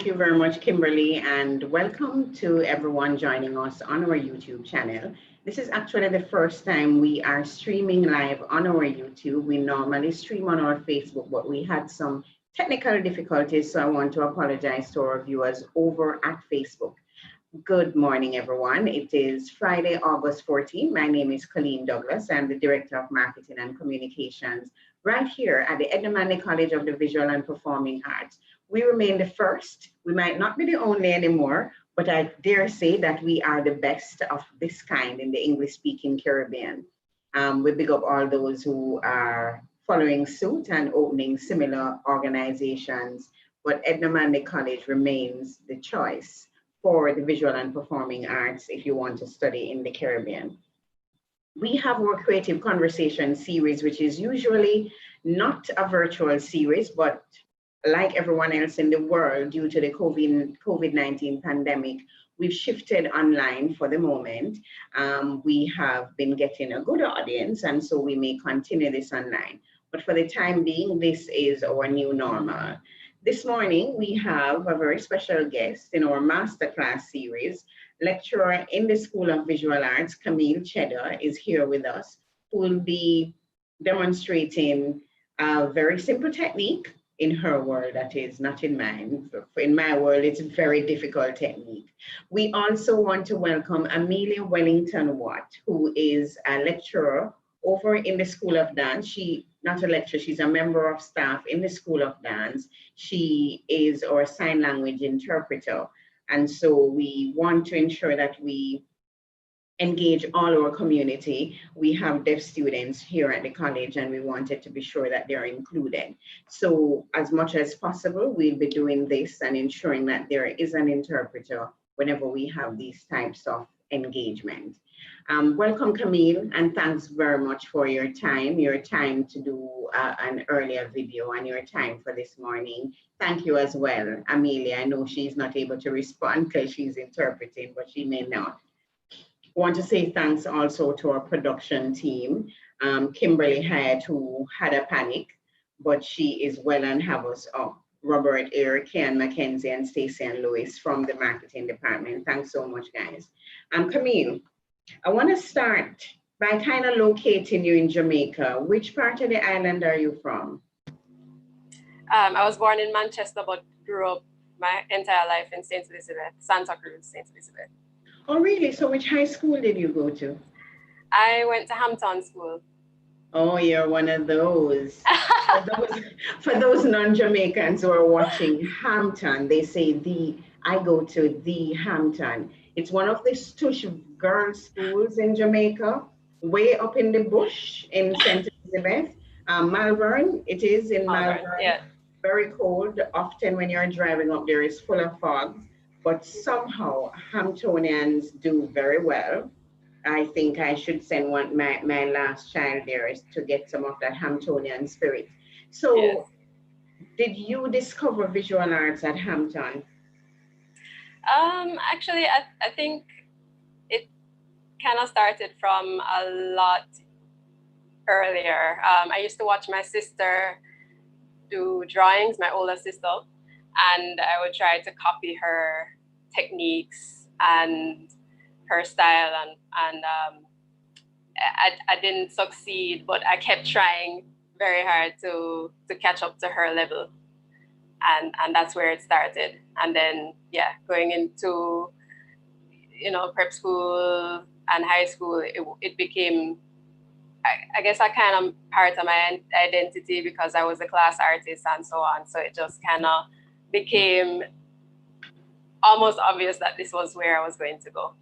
you very much, Kimberly, and welcome to everyone joining us on our YouTube channel. This is actually the first time we are streaming live on our YouTube. We normally stream on our Facebook, but we had some technical difficulties, so I want to apologize to our viewers over at Facebook. Good morning, everyone. It is Friday, August 14. My name is Colleen Douglas. I'm the Director of Marketing and Communications right here at the Edna College of the Visual and Performing Arts. We remain the first. We might not be the only anymore, but I dare say that we are the best of this kind in the English-speaking Caribbean. We big up all those who are following suit and opening similar organizations, but Edna College remains the choice for the visual and performing arts if you want to study in the Caribbean. We have our Creative Conversation series, which is usually not a virtual series, but like everyone else in the world, due to the COVID-19 pandemic, we've shifted online for the moment. We have been getting a good audience, and so we may continue this online. But for the time being, this is our new normal. This morning, we have a very special guest in our Masterclass series. Lecturer in the School of Visual Arts, Camille Chedda, is here with us, who will be demonstrating a very simple technique in her world, that is, not in mine. In my world, it's a very difficult technique. We also want to welcome Amelia Wellington-Watt, who is a lecturer over in the School of Dance. Not a lecturer, she's a member of staff in the School of Dance. She is our sign language interpreter. And so we want to ensure that we engage all our community. We have deaf students here at the college, and we wanted to be sure that they're included. So as much as possible, we'll be doing this and ensuring that there is an interpreter whenever we have these types of engagement. Welcome, Camille, and thanks very much for your time to do an earlier video, and your time for this morning. Thank you as well, Amelia. I know she's not able to respond because she's interpreting, but she may not. I want to say thanks also to our production team, Kimberly Hyatt, who had a panic, but she is well and have us up. Robert, Eric, Ken, Mackenzie, and Stacy and Louis from the marketing department. Thanks so much, guys. Camille, I want to start by kind of locating you in Jamaica. Which part of the island are you from? I was born in Manchester, but grew up my entire life in St. Elizabeth, Santa Cruz, St. Elizabeth. Oh, really? So which high school did you go to? I went to Hampton School. Oh, you're one of those. For those non-Jamaicans who are watching, Hampton, they say I go to the Hampton. It's one of the stush girls' schools in Jamaica, way up in the bush in St. Elizabeth. Malvern, it is in Malvern. Yeah. Very cold. Often when you're driving up there, it's full of fog. But somehow Hamptonians do very well. I think I should send my last child there is to get some of that Hamptonian spirit. So yes. Did you discover visual arts at Hampton? Actually, I think it kind of started from a lot earlier. I used to watch my sister do drawings, my older sister, and I would try to copy her techniques and her style, and I didn't succeed, but I kept trying very hard to catch up to her level, and that's where it started. And then going into prep school and high school, it became I guess a kind of part of my identity because I was a class artist and so on. So it just kind of became almost obvious that this was where I was going to go.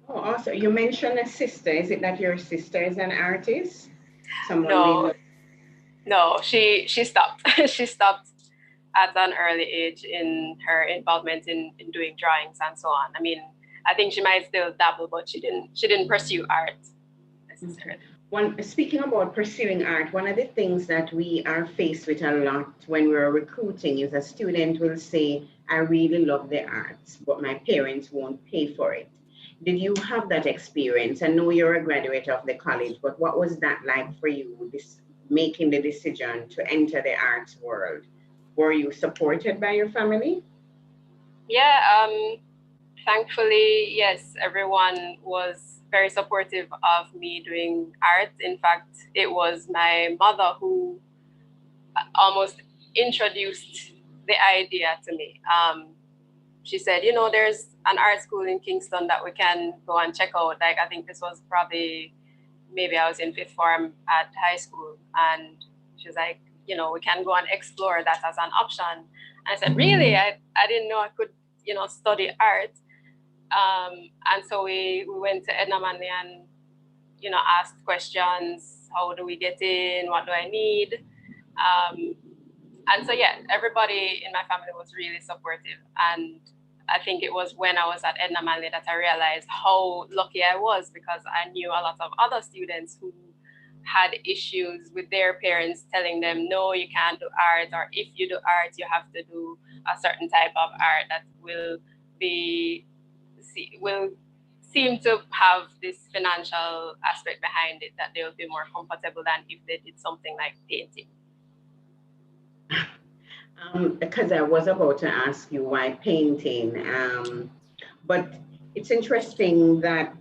Oh, awesome. You mentioned a sister. Is it that your sister is an artist? No, she stopped. She stopped at an early age in her involvement in doing drawings and so on. I mean, I think she might still dabble, but she didn't pursue art necessarily. Speaking about pursuing art, one of the things that we are faced with a lot when we're recruiting is a student will say, I really love the arts, but my parents won't pay for it. Did you have that experience? I know you're a graduate of the college, but what was that like for you, making the decision to enter the arts world? Were you supported by your family? Yeah, thankfully, yes, everyone was very supportive of me doing art. In fact, it was my mother who almost introduced the idea to me. She said, you know, there's an art school in Kingston that we can go and check out. Like, I think this was probably, maybe I was in fifth form at high school. And she was like, you know, we can go and explore that as an option. And I said, really? I didn't know I could, you know, study art. And so we went to Edna Manley and, you know, asked questions. How do we get in? What do I need? And so, yeah, everybody in my family was really supportive. And I think it was when I was at Edna Manley that I realized how lucky I was, because I knew a lot of other students who had issues with their parents telling them, no, you can't do art, or if you do art, you have to do a certain type of art that will seem to have this financial aspect behind it, that they will be more comfortable than if they did something like painting. Because I was about to ask you why painting, but it's interesting that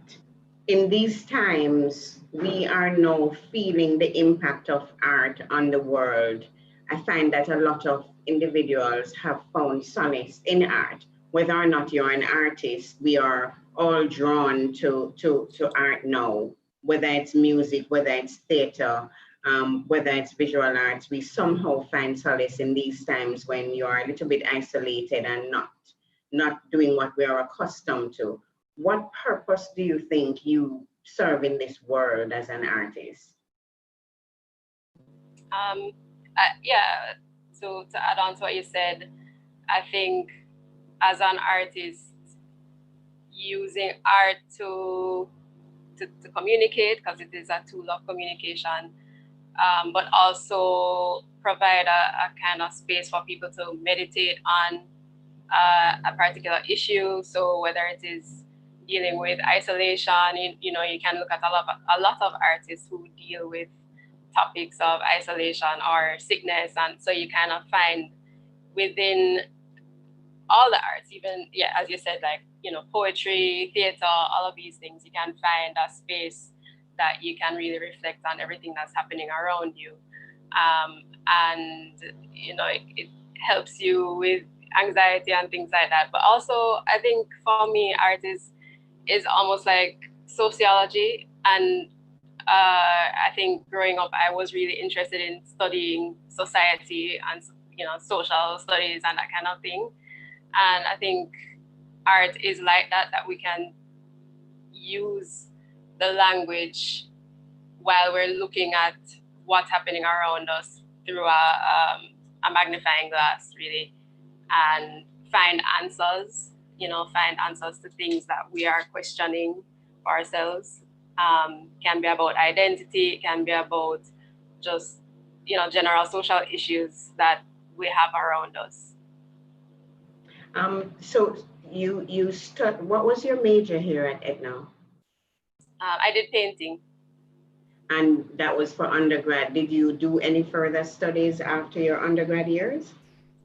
in these times, we are now feeling the impact of art on the world. I find that a lot of individuals have found solace in art. Whether or not you're an artist, we are all drawn to art now, whether it's music, whether it's theater, whether it's visual arts. We somehow find solace in these times when you are a little bit isolated and not doing what we are accustomed to. What purpose do you think you serve in this world as an artist? Yeah, so to add on to what you said, I think as an artist, using art to communicate, because it is a tool of communication, but also provide a kind of space for people to meditate on a particular issue. So whether it is dealing with isolation, you know, you can look at a lot of artists who deal with topics of isolation or sickness, and so you kind of find within all the arts, even, yeah, as you said, like, you know, poetry, theater, all of these things, you can find a space that you can really reflect on everything that's happening around you. And, you know, it helps you with anxiety and things like that. But also, I think for me, art is almost like sociology. And I think growing up, I was really interested in studying society and, you know, social studies and that kind of thing. And I think art is like that we can use the language while we're looking at what's happening around us through a magnifying glass, really, and find answers, you know, find answers to things that we are questioning for ourselves. Can be about identity, it can be about just, you know, general social issues that we have around us. So what was your major here at Edna? I did painting. And that was for undergrad. Did you do any further studies after your undergrad years?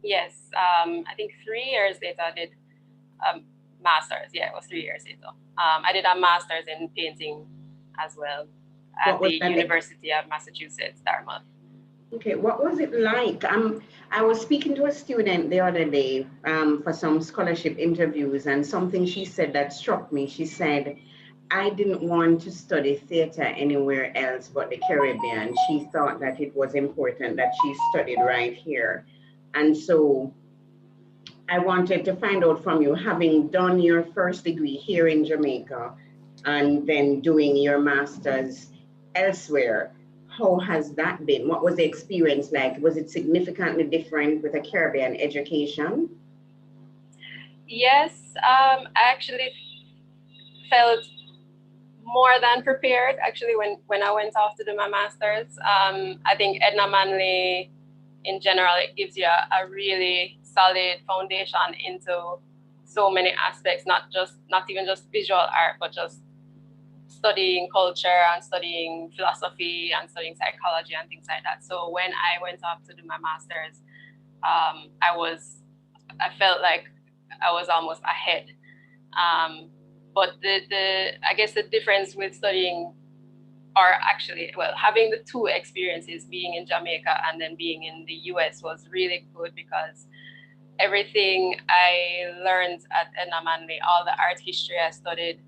Yes, I think 3 years later I did master's. Yeah, it was 3 years later. I did a master's in painting as well at the University of Massachusetts, Dartmouth. Okay, what was it like? I was speaking to a student the other day for some scholarship interviews, and something she said that struck me. She said, I didn't want to study theater anywhere else but the Caribbean. She thought that it was important that she studied right here. And so I wanted to find out from you, having done your first degree here in Jamaica and then doing your master's elsewhere, how has that been? What was the experience like? Was it significantly different with a Caribbean education? Yes, I actually felt more than prepared, actually, when I went off to do my master's. I think Edna Manley, in general, it gives you a really solid foundation into so many aspects, not even just visual art, but just studying culture and studying philosophy and studying psychology and things like that. So when I went off to do my master's, I felt like I was almost ahead. But I guess the difference with studying, or actually, well, having the two experiences, being in Jamaica and then being in the US, was really good because everything I learned at Enamanle, all the art history I studied,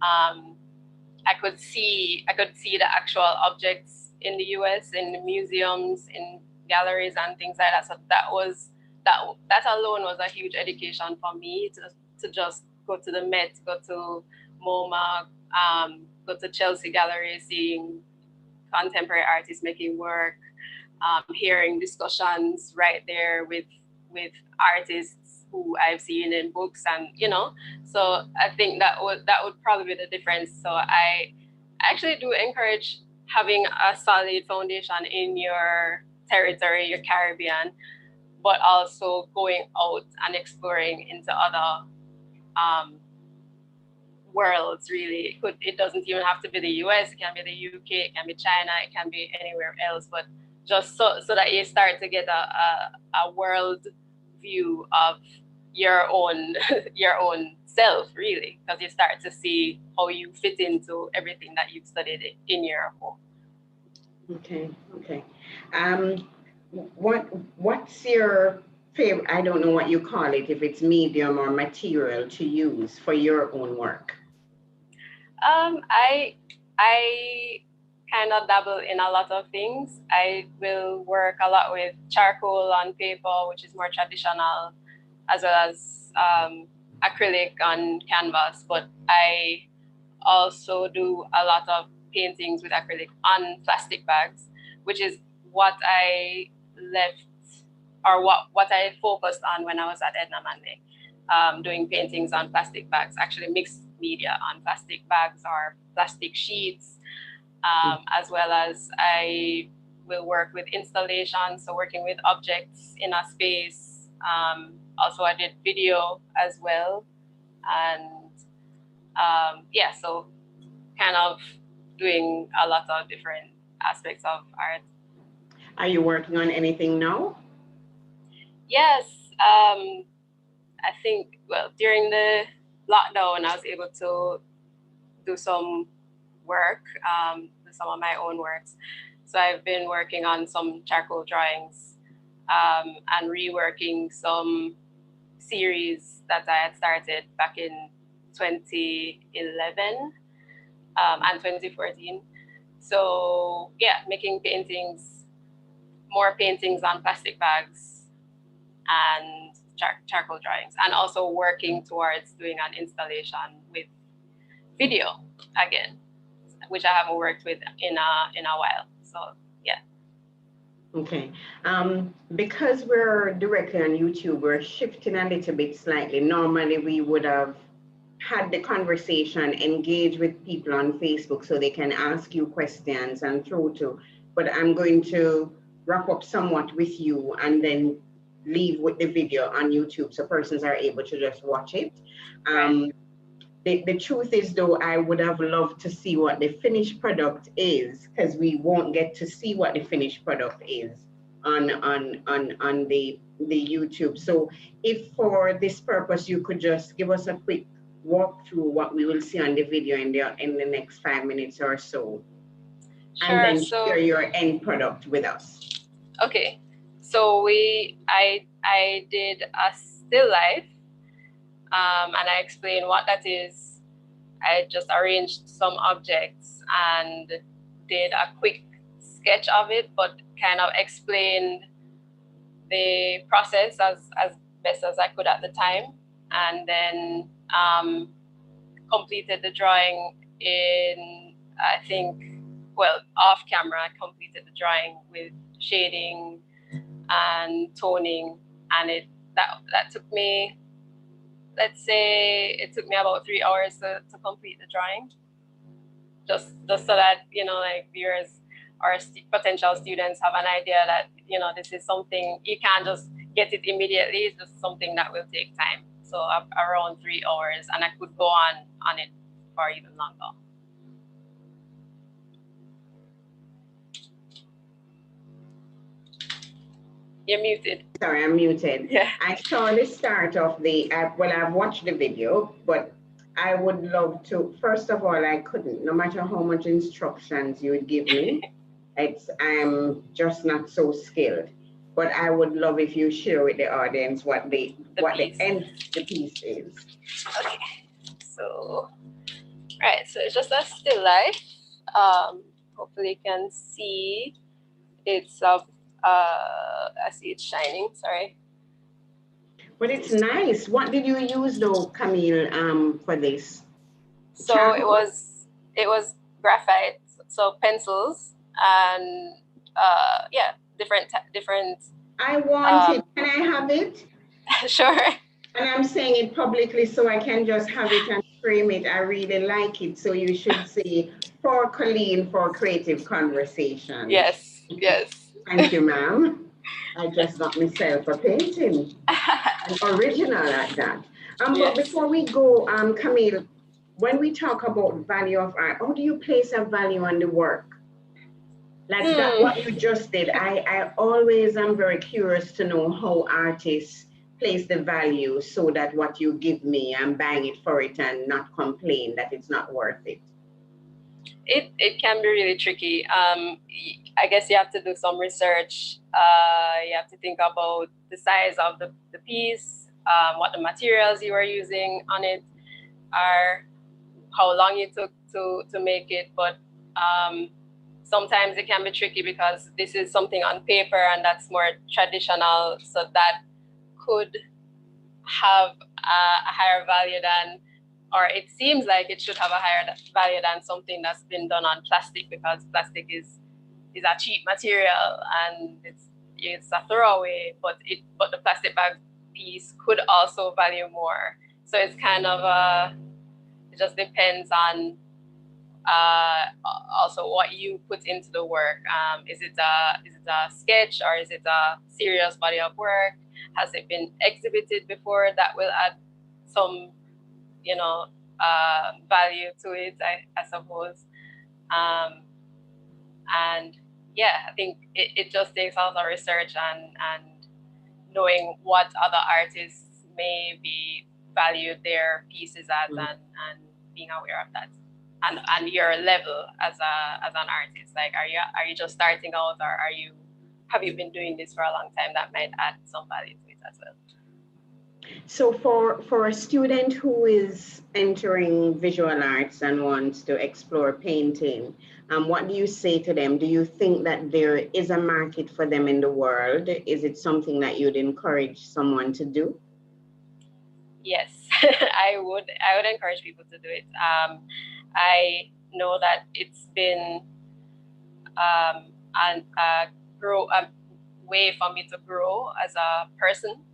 I could see the actual objects in the US, in the museums, in galleries and things like that. So that alone was a huge education for me to just go to the Met, go to MoMA, go to Chelsea Gallery, seeing contemporary artists making work, hearing discussions right there with artists who I've seen in books, and so I think that would probably be the difference. So I actually do encourage having a solid foundation in your territory, your Caribbean, but also going out and exploring into other worlds. Really, it doesn't even have to be the US. It can be the UK, it can be China, it can be anywhere else, but just so that you start to get a world view of your own self, really, because you start to see how you fit into everything that you've studied in your home. Okay. What's your favorite, I don't know what you call it, if it's medium or material to use for your own work? I kind of dabble in a lot of things. I will work a lot with charcoal on paper, which is more traditional, as well as acrylic on canvas. But I also do a lot of paintings with acrylic on plastic bags, which is what I left, or what I focused on when I was at Edna Manley, doing paintings on plastic bags, actually mixed media on plastic bags or plastic sheets, as well as I will work with installations, so working with objects in a space. Also, I did video as well, and so kind of doing a lot of different aspects of art. Are you working on anything now? Yes, I think, well, during the lockdown, I was able to do some work, some of my own works. So I've been working on some charcoal drawings, and reworking some series that I had started back in 2011 and 2014. So yeah, making paintings, more paintings on plastic bags and charcoal drawings, and also working towards doing an installation with video again, which I haven't worked with in a while. So yeah. Okay. Because we're directly on YouTube, we're shifting a little bit slightly. Normally we would have had the conversation, engage with people on Facebook so they can ask you questions and through to, but I'm going to wrap up somewhat with you and then leave with the video on YouTube so persons are able to just watch it. Right. The truth is, though, I would have loved to see what the finished product is, because we won't get to see what the finished product is on the YouTube. So if for this purpose you could just give us a quick walk through what we will see on the video in the next 5 minutes or so. Sure. And then share your end product with us. Okay. So I did a still life, and I explained what that is. I just arranged some objects and did a quick sketch of it, but kind of explained the process as best as I could at the time, and then completed the drawing in, I think, well, off camera, I completed the drawing with shading and toning, and that took me, let's say it took me about 3 hours to complete the drawing, just so that, like, viewers or potential students have an idea that, this is something, you can't just get it immediately. It's just something that will take time. So around 3 hours, and I could go on it for even longer. You're muted. Sorry, I'm muted. Yeah. I saw the start of the, well, I've watched the video, but I would love to, first of all, I couldn't, no matter how much instructions you would give me, I'm just not so skilled. But I would love if you share with the audience what the piece is. Okay. So, right. So it's just a still life. Hopefully you can see it's I see it's shining. Sorry. But it's nice. What did you use though, Camille, for this? So charcoal? it was graphite, so pencils and yeah, different. I want it. Can I have it? Sure. And I'm saying it publicly so I can just have it and frame it. I really like it. So you should say, for Colleen, for creative conversation. Yes, yes. Thank you, ma'am. I just got myself a painting. An original at that. But before we go, Camille, when we talk about value of art, how do you place a value on the work? Like that, what you just did. I always am very curious to know how artists place the value so that what you give me, I'm buying it for it and not complain that it's not worth it. It can be really tricky. I guess you have to do some research. You have to think about the size of the piece, what the materials you are using on it are, how long it took to make it. But sometimes it can be tricky because this is something on paper and that's more traditional, so that could have a higher value than, or it seems like it should have a higher value than something that's been done on plastic, because plastic is a cheap material and it's a throwaway, but the plastic bag piece could also value more. So it's kind of it just depends on also what you put into the work. Is it a sketch or is it a serious body of work? Has it been exhibited before? That will add some, value to it, I suppose. And yeah, I think it just takes a lot of research and knowing what other artists may be valued their pieces as, and being aware of that. And your level as an artist, like are you just starting out, or have you been doing this for a long time? That might add some value to it as well. So for a student who is entering visual arts and wants to explore painting, what do you say to them? Do you think that there is a market for them in the world? Is it something that you'd encourage someone to do? Yes, I would encourage people to do it. I know that it's been a way for me to grow as a person.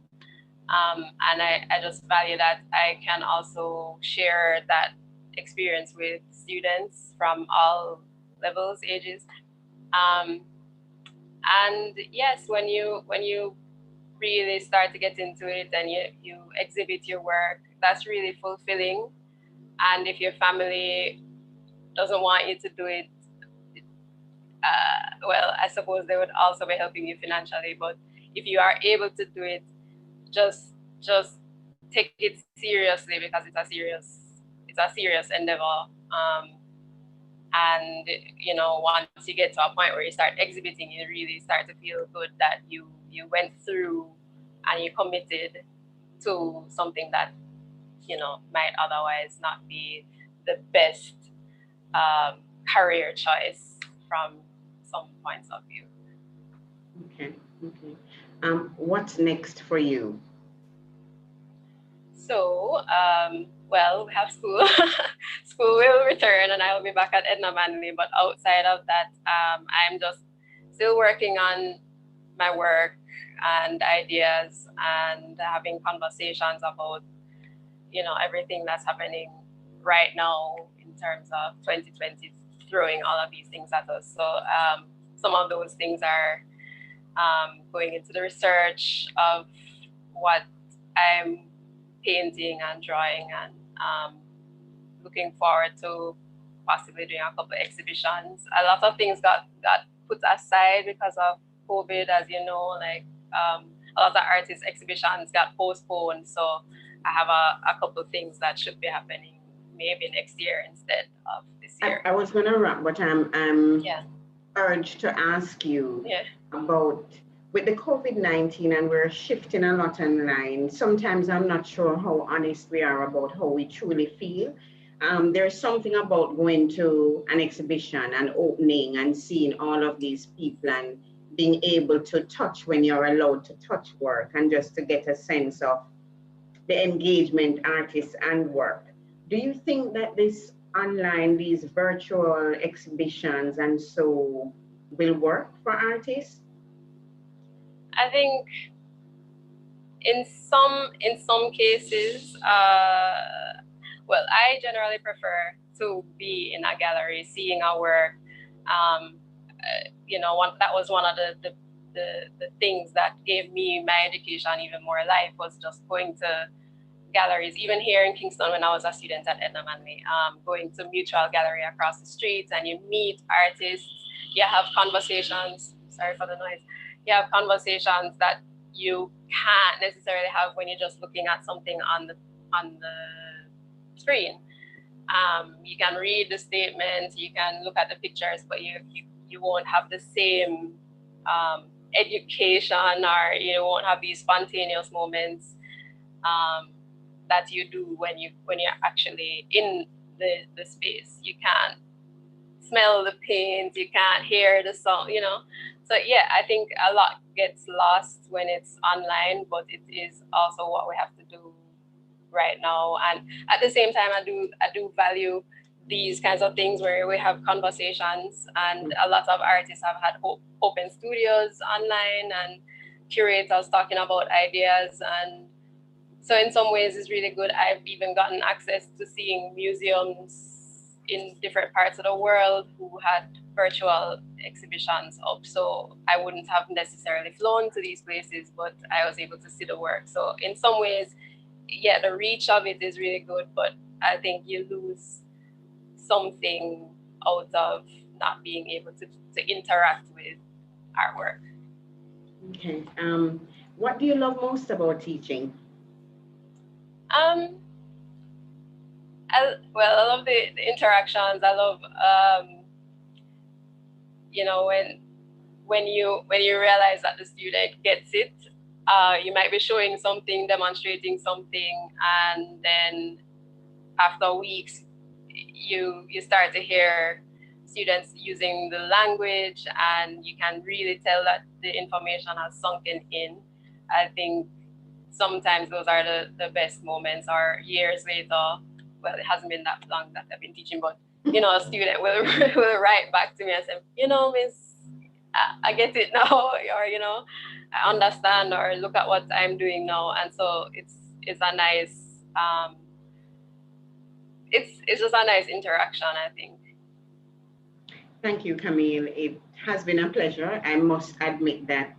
And I just value that I can also share that experience with students from all levels, ages. And yes, when you really start to get into it and you exhibit your work, that's really fulfilling. And if your family doesn't want you to do it, well, I suppose they would also be helping you financially. But if you are able to do it, just take it seriously, because it's a serious endeavor. And once you get to a point where you start exhibiting, you really start to feel good that you went through and you committed to something that might otherwise not be the best career choice from some points of view. Okay. What's next for you? So, well, we have school. School will return and I will be back at Edna Manley. But outside of that, I'm just still working on my work and ideas and having conversations about, everything that's happening right now in terms of 2020 throwing all of these things at us. So some of those things are going into the research of what I'm painting and drawing, and looking forward to possibly doing a couple of exhibitions. A lot of things got put aside because of COVID, as you know, like a lot of artists' exhibitions got postponed. So I have a couple of things that should be happening maybe next year instead of this year. I was going to wrap, but I'm Yeah. urged to ask you Yeah. about with the COVID-19, and we're shifting a lot online. Sometimes I'm not sure how honest we are about how we truly feel. There's something about going to an exhibition, an opening, and seeing all of these people and being able to touch when you're allowed to touch work, and just to get a sense of the engagement, artists and work. Do you think that this online, these virtual exhibitions and so will work for artists? I think in some cases, well, I generally prefer to be in a gallery, seeing our work. That was one of the things that gave me my education even more life, was just going to galleries. Even here in Kingston, when I was a student at Edna Manley, going to Mutual Gallery across the street, and you meet artists, you have conversations. Sorry for the noise. You have conversations that you can't necessarily have when you're just looking at something on the screen. You can read the statements, you can look at the pictures, but you won't have the same education, or you won't have these spontaneous moments that you do when you're actually in the space. You can't smell the paint, you can't hear the song, So yeah, I think a lot gets lost when it's online, but it is also what we have to do right now. And at the same time, I do value these kinds of things where we have conversations, and a lot of artists have had open studios online and curators talking about ideas. And so in some ways it's really good. I've even gotten access to seeing museums in different parts of the world who had virtual exhibitions up. So I wouldn't have necessarily flown to these places, but I was able to see the work. So in some ways, yeah, the reach of it is really good, but I think you lose something out of not being able to interact with our work. Okay. What do you love most about teaching? I love the interactions. I love, when you realize that the student gets it. You might be showing something, demonstrating something, and then after weeks, you start to hear students using the language, and you can really tell that the information has sunken in. I think sometimes those are the best moments, or years later. Well, it hasn't been that long that I've been teaching, but a student will write back to me and say, Miss, I get it now, or I understand, or look at what I'm doing now. And so it's a nice it's just a nice interaction, I think. Thank you, Camille. It has been a pleasure. I must admit that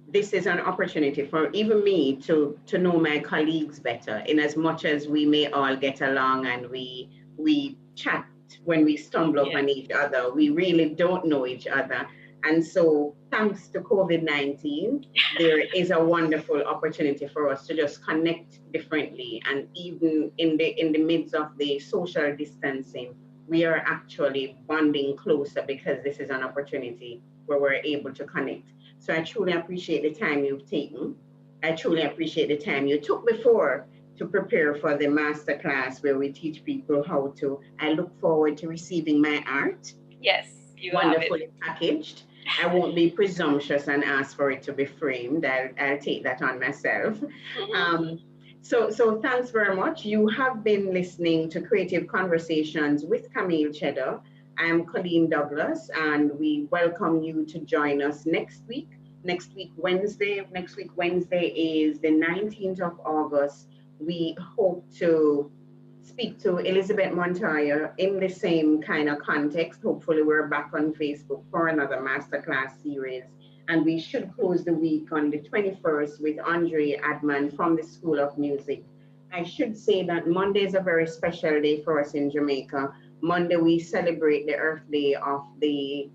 this is an opportunity for even me to know my colleagues better, in as much as we may all get along and we chat when we stumble upon each other. We really don't know each other. And so thanks to COVID-19, there is a wonderful opportunity for us to just connect differently. And even in the midst of the social distancing, we are actually bonding closer, because this is an opportunity where we're able to connect. So I truly appreciate the time you've taken. I truly appreciate the time you took before to prepare for the masterclass where we teach people how to. I look forward to receiving my art. Yes, you wonderfully packaged. I won't be presumptuous and ask for it to be framed. I'll take that on myself. Mm-hmm. So thanks very much. You have been listening to Creative Conversations with Camille Chedda. I'm Colleen Douglas, and we welcome you to join us next week. Next week, Wednesday is the 19th of August. We hope to speak to Elizabeth Montoya in the same kind of context. Hopefully we're back on Facebook for another masterclass series. And we should close the week on the 21st with Andre Adman from the School of Music. I should say that Monday is a very special day for us in Jamaica. Monday, we celebrate the Earth Day of the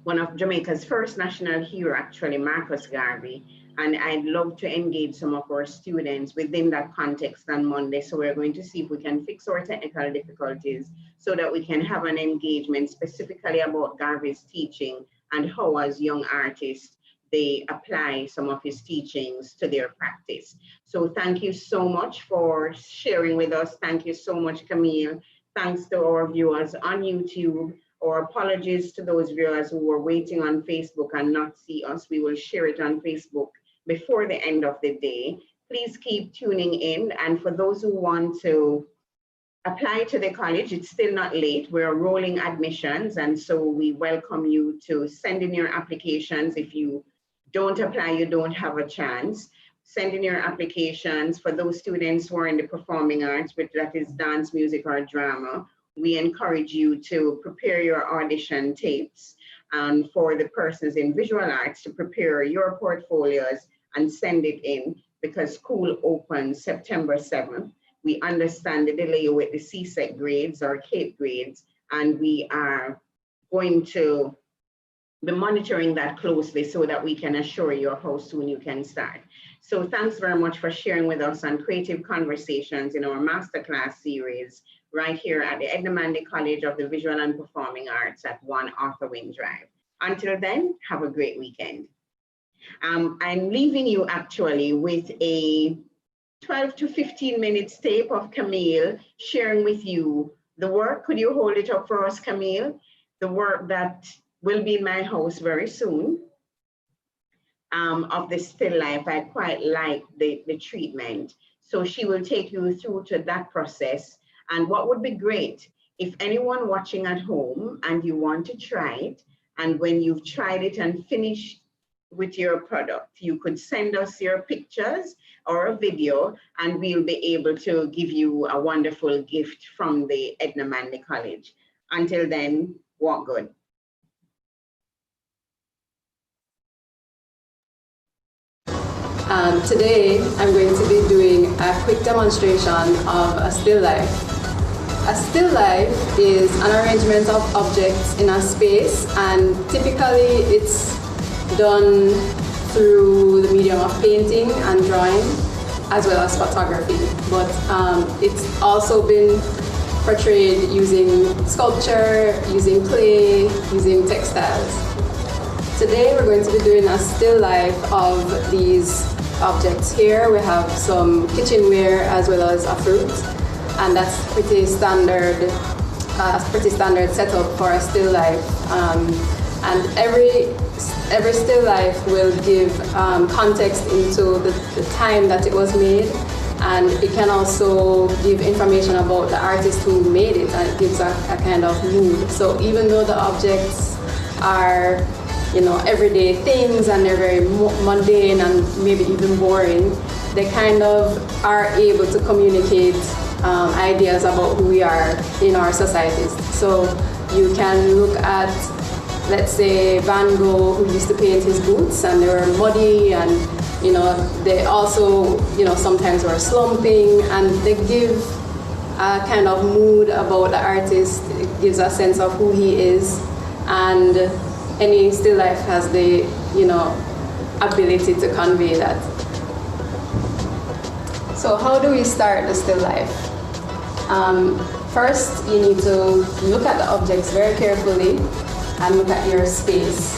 one of Jamaica's first national hero, actually, Marcus Garvey. And I'd love to engage some of our students within that context on Monday. So we're going to see if we can fix our technical difficulties so that we can have an engagement specifically about Garvey's teaching and how, as young artists, they apply some of his teachings to their practice. So thank you so much for sharing with us. Thank you so much, Camille. Thanks to our viewers on YouTube. Our apologies to those viewers who were waiting on Facebook and not see us. We will share it on Facebook before the end of the day. Please keep tuning in. And for those who want to apply to the college, it's still not late. We're rolling admissions. And so we welcome you to send in your applications. If you don't apply, you don't have a chance. Send in your applications. For those students who are in the performing arts, which that is dance, music, or drama, we encourage you to prepare your audition tapes. And for the persons in visual arts, to prepare your portfolios and send it in, because school opens September 7th. We understand the delay with the CSEC grades or CAPE grades, and we are going to be monitoring that closely so that we can assure you of how soon you can start. So thanks very much for sharing with us on Creative Conversations in our Masterclass series right here at the Edna Manley College of the Visual and Performing Arts at 1 Arthur Wing Drive. Until then, have a great weekend. I'm leaving you actually with a 12 to 15 minutes tape of Camille sharing with you the work. Could you hold it up for us, Camille? The work that will be in my house very soon of the still life. I quite like the treatment. So she will take you through to that process. And what would be great, if anyone watching at home and you want to try it, and when you've tried it and finished with your product, you could send us your pictures or a video, and we'll be able to give you a wonderful gift from the Edna Manley College. Until then, walk good. Today, I'm going to be doing a quick demonstration of a still life. A still life is an arrangement of objects in a space, and typically it's done through the medium of painting and drawing, as well as photography. But it's also been portrayed using sculpture, using clay, using textiles. Today we're going to be doing a still life of these objects. Here we have some kitchenware as well as a fruit, and that's pretty standard setup for a still life. And every still life will give context into the time that it was made, and it can also give information about the artist who made it, and it gives a kind of mood. So even though the objects are, you know, everyday things and they're very mundane and maybe even boring, they kind of are able to communicate ideas about who we are in our societies. So you can look at, let's say, Van Gogh, who used to paint his boots and they were muddy, and you know, they also, you know, sometimes were slumping, and they give a kind of mood about the artist. It gives a sense of who he is, and any still life has the, you know, ability to convey that. So how do we start the still life? First, you need to look at the objects very carefully and look at your space.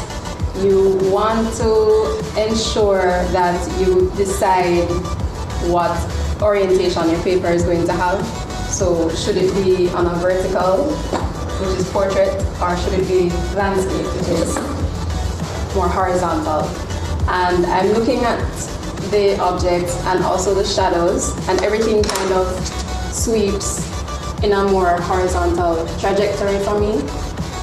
You want to ensure that you decide what orientation your paper is going to have. So should it be on a vertical, which is portrait, or should it be landscape, which is more horizontal? And I'm looking at the objects and also the shadows, and everything kind of sweeps in a more horizontal trajectory for me,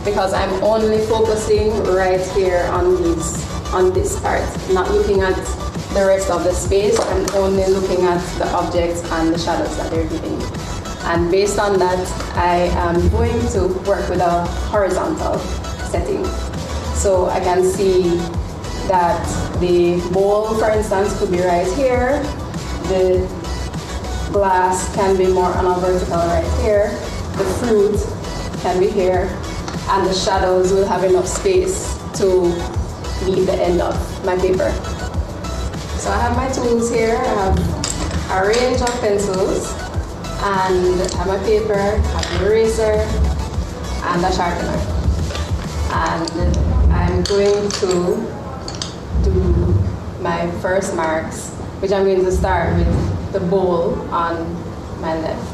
because I'm only focusing right here on this part, not looking at the rest of the space. I'm only looking at the objects and the shadows that they're giving. And based on that, I am going to work with a horizontal setting. So I can see that the bowl, for instance, could be right here. The glass can be more on a vertical right here. The fruit can be here. and the shadows will have enough space to meet the end of my paper. So I have my tools here. I have a range of pencils, and I have my paper, I have an eraser, and a sharpener. And I'm going to do my first marks, which I'm going to start with the bowl on my left.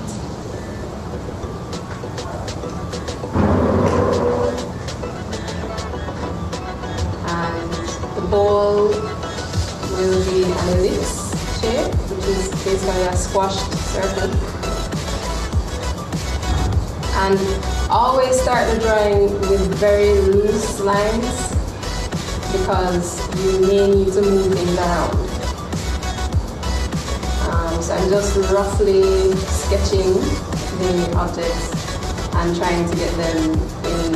And the bowl will be an ellipse shape, which is basically a squashed circle. And always start the drawing with very loose lines, because you may need to move things around. So I'm just roughly sketching the objects and trying to get them in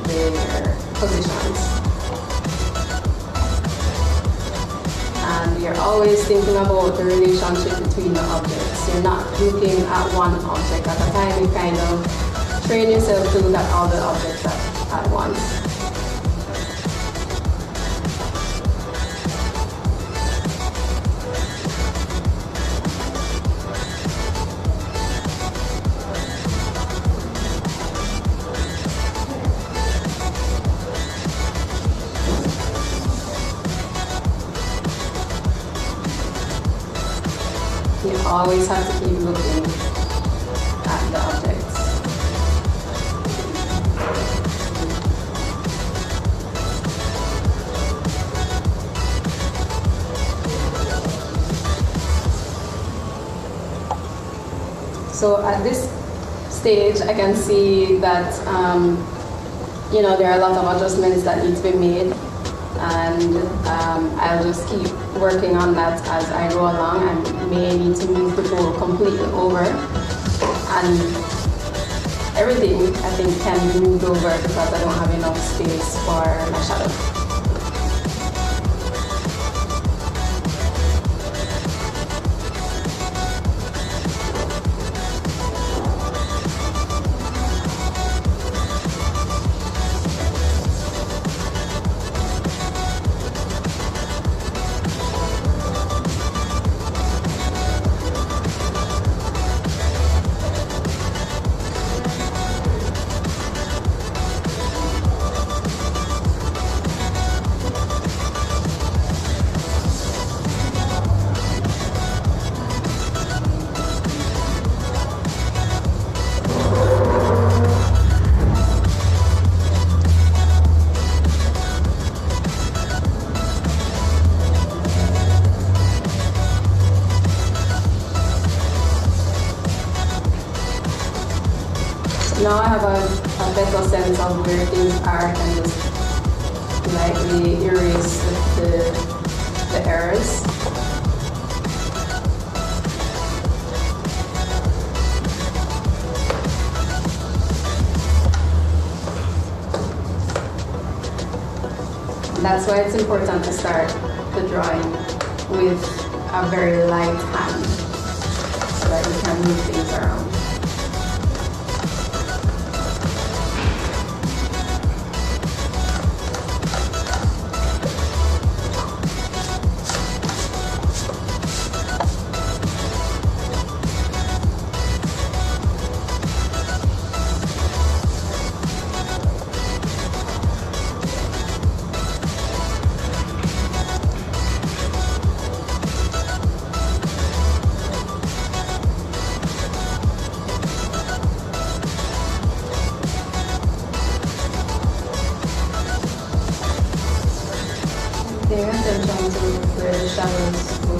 their positions. And you're always thinking about the relationship between the objects. You're not looking at one object at a time. You kind of train yourself to look at all the objects at once. You always have to keep looking at the objects. So at this stage, I can see that there are a lot of adjustments that need to be made, and I'll just keep working on that as I go along. I may need to move the bowl completely over, and everything I think can be moved over because I don't have enough space for my shadow. Now I have a better sense of where things are. I can just lightly erase the errors. That's why it's important to start the drawing with a very light hand, so that you can move things around. Paying attention to where the shadows go.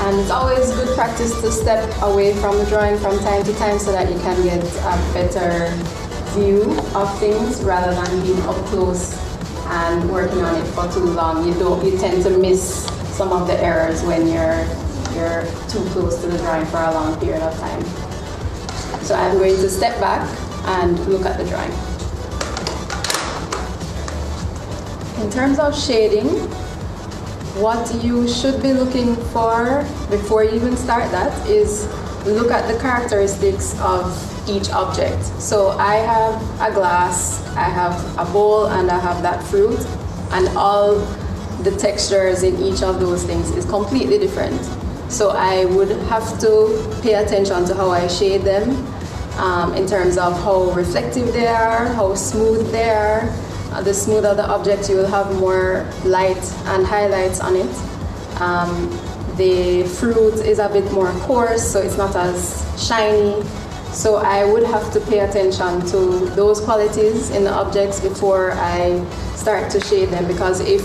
And it's always good practice to step away from the drawing from time to time so that you can get a better view of things rather than being up close and working on it for too long. You tend to miss some of the errors when you're too close to the drawing for a long period of time. So I'm going to step back and look at the drawing. In terms of shading, what you should be looking for before you even start that is look at the characteristics of each object. So I have a glass, I have a bowl, and I have that fruit, and all the textures in each of those things is completely different. So I would have to pay attention to how I shade them in terms of how reflective they are, how smooth they are. The smoother the object, you will have more light and highlights on it. The fruit is a bit more coarse, so it's not as shiny. So I would have to pay attention to those qualities in the objects before I start to shade them, because if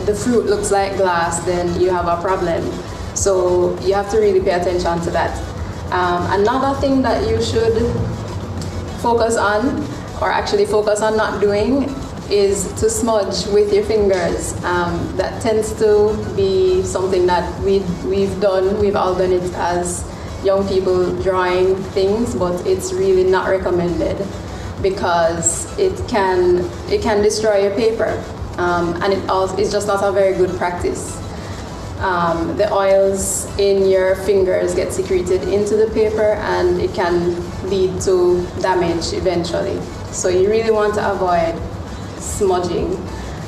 the fruit looks like glass, then you have a problem. So you have to really pay attention to that. Another thing that you should focus on, or actually focus on not doing, is to smudge with your fingers. That tends to be something that we've done. We've all done it as young people drawing things, but it's really not recommended because it can destroy your paper, and it's just not a very good practice. The oils in your fingers get secreted into the paper, and it can lead to damage eventually. So you really want to avoid smudging.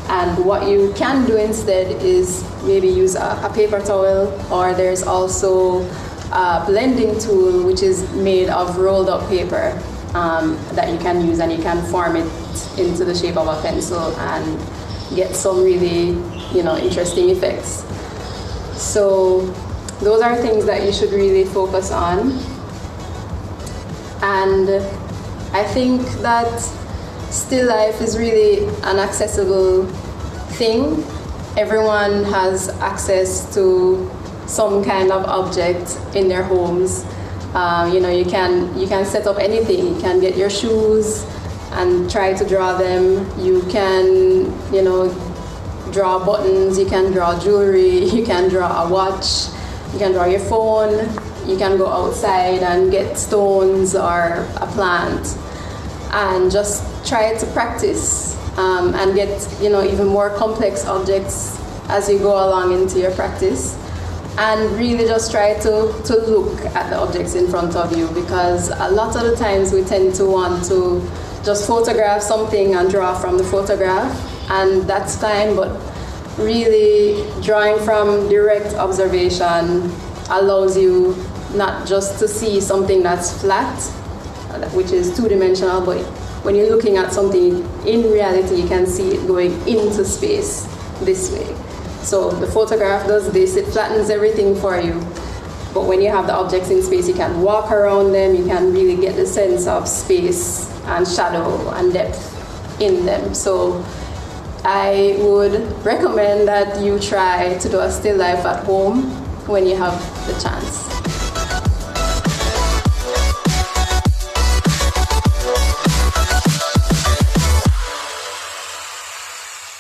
And what you can do instead is maybe use a paper towel, or there's also a blending tool which is made of rolled up paper that you can use, and you can form it into the shape of a pencil and get some really interesting effects. So those are things that you should really focus on. And I think that still life is really an accessible thing. Everyone has access to some kind of object in their homes. You can set up anything. You can get your shoes and try to draw them. You can draw buttons, you can draw jewelry, you can draw a watch, you can draw your phone, you can go outside and get stones or a plant and just try to practice and get even more complex objects as you go along into your practice, and really just try to look at the objects in front of you, because a lot of the times we tend to want to just photograph something and draw from the photograph, and that's fine, but really drawing from direct observation allows you not just to see something that's flat, which is two-dimensional, but when you're looking at something in reality, you can see it going into space this way. So the photograph does this, it flattens everything for you. But when you have the objects in space, you can walk around them, you can really get the sense of space and shadow and depth in them. So I would recommend that you try to do a still life at home when you have the chance.